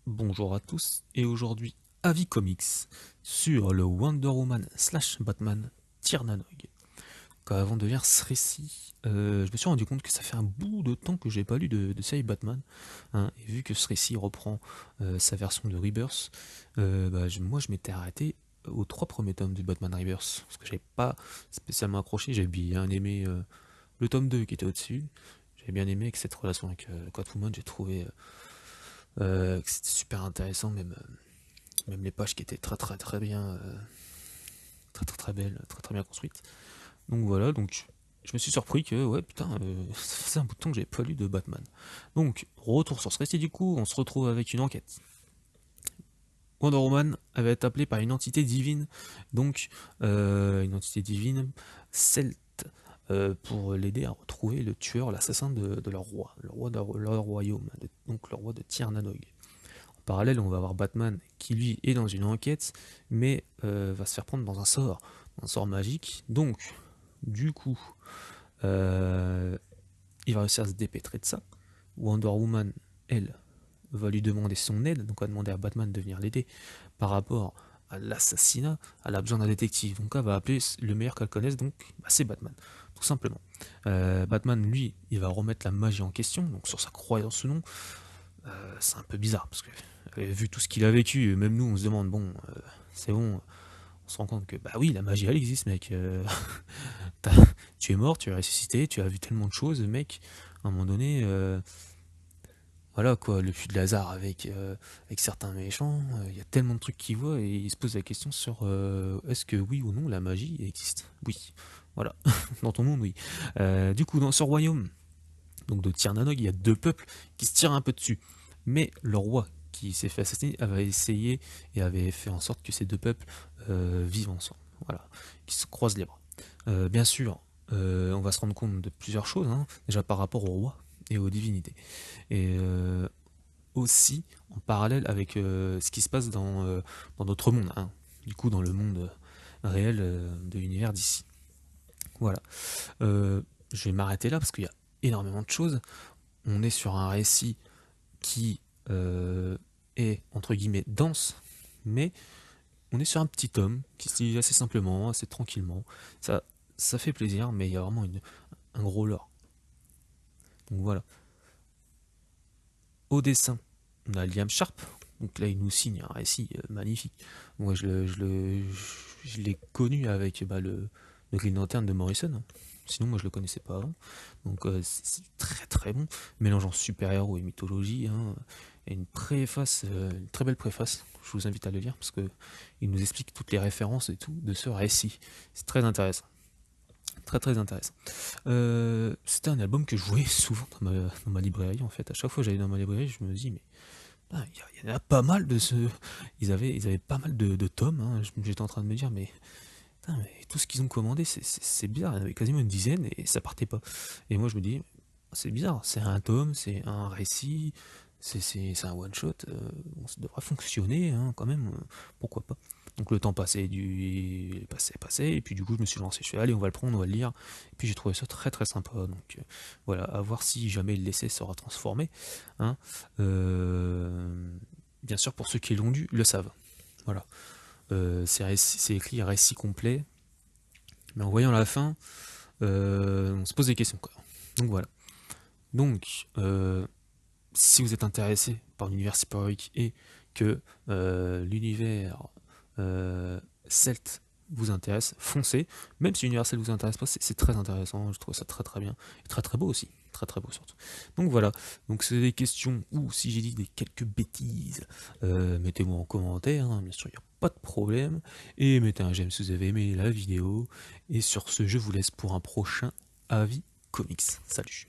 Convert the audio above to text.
Bonjour à tous, et aujourd'hui, avis comics sur le Wonder Woman slash Batman Tiernanog. Avant de lire ce récit, je me suis rendu compte que ça fait un bout de temps que j'ai pas lu de série Batman, hein, et vu que ce récit reprend sa version de Rebirth, moi je m'étais arrêté aux 3 premiers tomes du Batman Rebirth, parce que j'avais pas spécialement accroché, j'avais bien aimé le tome 2 qui était au-dessus, j'avais bien aimé avec cette relation avec Catwoman, j'ai trouvé que c'était super intéressant, même les pages qui étaient très bien, très belles, très bien construites. Donc voilà, donc je me suis surpris que, ouais, putain, ça faisait un bout de temps que j'avais pas lu de Batman. Donc, retour sur ce récit du coup, on se retrouve avec une enquête. Wonder Woman avait été appelée par une entité divine, donc une entité divine celte, pour l'aider à retrouver le tueur, l'assassin de leur roi, le roi de leur royaume, donc le roi de Tiernanog. En parallèle, on va avoir Batman qui lui est dans une enquête, mais va se faire prendre dans un sort magique. Donc, du coup, euh, il va réussir à se dépêtrer de ça. Wonder Woman, elle, va lui demander son aide, donc va demander à Batman de venir l'aider par rapport à l'assassinat. Elle a besoin d'un détective, donc elle va appeler le meilleur qu'elle connaisse, donc c'est Batman, tout simplement. Batman, lui, il va remettre la magie en question, donc sur sa croyance ou non. C'est un peu bizarre, parce que vu tout ce qu'il a vécu, même nous on se demande, bon, c'est bon, on se rend compte que, bah oui, la magie elle existe, mec. Tu es mort, tu es ressuscité, tu as vu tellement de choses, mec. À un moment donné, voilà quoi, le puits de Lazare avec certains méchants, il y a tellement de trucs qu'ils voient et ils se posent la question sur est-ce que oui ou non la magie existe. Oui, voilà, dans ton monde, oui. Du coup, dans ce royaume, donc de Tirnanog, il y a 2 peuples qui se tirent un peu dessus. Mais le roi qui s'est fait assassiner avait essayé et avait fait en sorte que ces 2 peuples vivent ensemble. Voilà, qui se croisent les bras. Bien sûr, on va se rendre compte de plusieurs choses, hein, déjà par rapport au roi et aux divinités. Et aussi en parallèle avec ce qui se passe dans notre monde, hein, du coup dans le monde réel de l'univers d'ici. Voilà. Je vais m'arrêter là parce qu'il y a énormément de choses. On est sur un récit qui est entre guillemets dense, mais on est sur un petit tome qui se lit assez simplement, assez tranquillement. Ça, ça fait plaisir, mais il y a vraiment un gros lore. Donc voilà. Au dessin, on a Liam Sharp. Donc là, il nous signe un récit magnifique. Moi, je l'ai connu avec le Green Lantern de Morrison, hein. Sinon, moi, je le connaissais pas avant. Donc, c'est très bon. Mélangeant super-héros et mythologie, hein. Et une préface, une très belle préface. Je vous invite à le lire parce que il nous explique toutes les références et tout de ce récit. C'est très intéressant. Très intéressant. C'était un album que je jouais souvent dans ma librairie en fait. À chaque fois que j'allais dans ma librairie, je me dis mais il y en a pas mal de ce. Ils avaient pas mal de tomes, hein. J'étais en train de me dire mais, putain, mais tout ce qu'ils ont commandé, c'est bizarre. Il y en avait quasiment une dizaine et ça partait pas. Et moi je me dis c'est bizarre, c'est un tome, c'est un récit, c'est un one shot, bon, ça devrait fonctionner hein, quand même, pourquoi pas. Donc le temps passait, passait, et puis du coup je me suis lancé, je fais allez on va le prendre, on va le lire, et puis j'ai trouvé ça très sympa, donc voilà, à voir si jamais l'essai sera transformé, hein. Bien sûr pour ceux qui l'ont lu, le savent, voilà. C'est écrit un récit complet, mais en voyant la fin, on se pose des questions quoi. Donc voilà. Donc, si vous êtes intéressé par l'univers super-héroïque et que l'univers celte vous intéresse, foncez. Même si l'univers celte vous intéresse pas, c'est très intéressant. Je trouve ça très bien et très beau aussi, très beau surtout. Donc voilà. Donc c'est des questions ou si j'ai dit des quelques bêtises, mettez-moi en commentaire. Hein, bien sûr, il n'y a pas de problème. Et mettez un j'aime si vous avez aimé la vidéo. Et sur ce, je vous laisse pour un prochain avis comics. Salut.